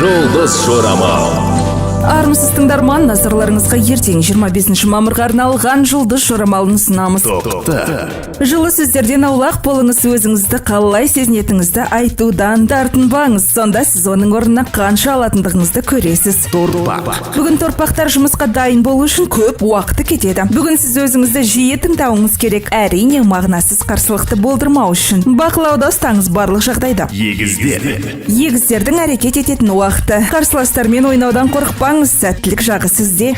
Жұлдыз жорамал. Армысыз тыңдарман, назарларыңызға ертең 25 мамырға арналған жұлдыз жорамалын ұсынамыз. Жылы сөздерден аулақ болыңыз, өзіңізді қалай сезінетіңізді айтудан тартынбаңыз, сонда сіз оның орнына қанша алатындығыңызды көресіз. Бүгін торпақтар жұмысқа дайын болу үшін көп уақыты кетеді. Бүгін сіз өзіңізді жиі тыңдауыңыз керек, әрине мағынасыз қарсылықты болдырмау үшін. Бақылауда ұстаңыз барлық жағдайда. Егіздердің әрекет ететін уақыты. Қарсыластармен ойнаудан қорықпаңыз, сәттілік жағы сізде.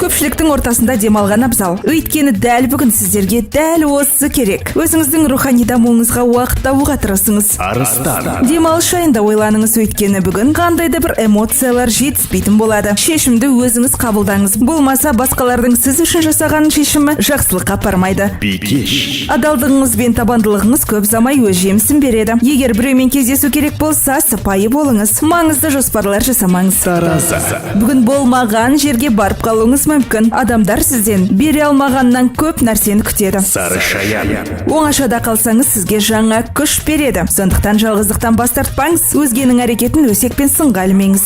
Көпшіліктің ортасында демалған абзал. Өйткені дәл бүгін сіздерге дәл осы керек. Өзіңіздің рухани дамуыңызға уақыт табуға тырысыңыз. Демалыс жайында ойланыңыз, өйткені бүгін қандайда бір эмоциялар жетіспейтін болады. Шешімді өзіңіз қабылдаңыз. Болмаса басқалардың сіз үшін жасаған шешімі жақсылыққа апармайды. Адалдығыңыз бен табандылығыңыз көп ұзамай өз жемісін береді. Егер біреумен кездесу керек болса, сыпайы болыңыз. Маңызды жоспарлар жасамаңыз. Бүгін болмаған жерге барып қалуыңыз мүмкін. Адамдар сізден бере алмағаннан көп нәрсені күтеді. Оңашада қалсаңыз сізге жаңа күш береді. Сондықтан жалғыздықтан бас тартпаңыз. Өзгенің әрекетін өсекпен сынға ілмеңіз.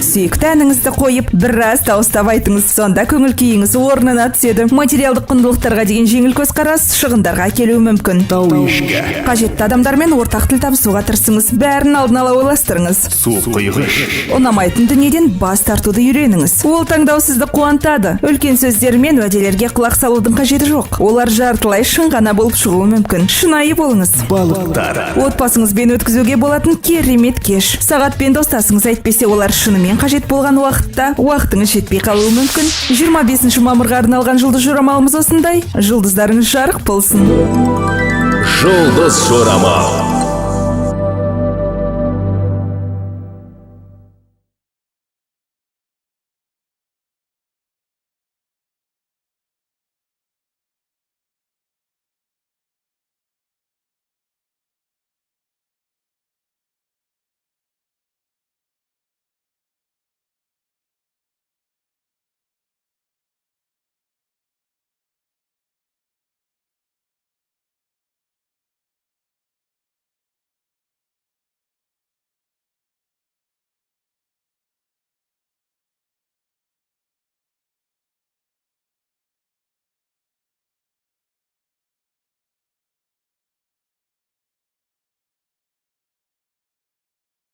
Сүйікті әніңізді қойып, біраз дауыстап айтыңыз. Сонда көңіл күйіңіз орнына түседі. Материалдық құндылықтарға деген жеңіл көзқарас шығындарға әкелуі мүмкін. Қажетті адамдармен ортақ тіл табысуға тырысыңыз. Бәрін алдын ала ойластырыңыз. Ұнамайтын дүниеден бас тартуды үйреніңіз. Ол таңдау сізді қуантады. Үлкен сөздер мен уәделерге құлақ салудың қажеті жоқ. Олар жартылай шын ғана болып шығуы мүмкін. Шынайы болыңыз. Отбасыңызбен өткізуге болатын керемет кеш. Сағатпен достасыңыз, әйтпесе олар шынымен қажет болған уақытта уақытыңыз жетпей қалуы мүмкін. 25 мамырға арналған жұлдыз жорамалымыз осындай. Жұлдыздарыңыз жарық болсын. Жұлдыз жорамал.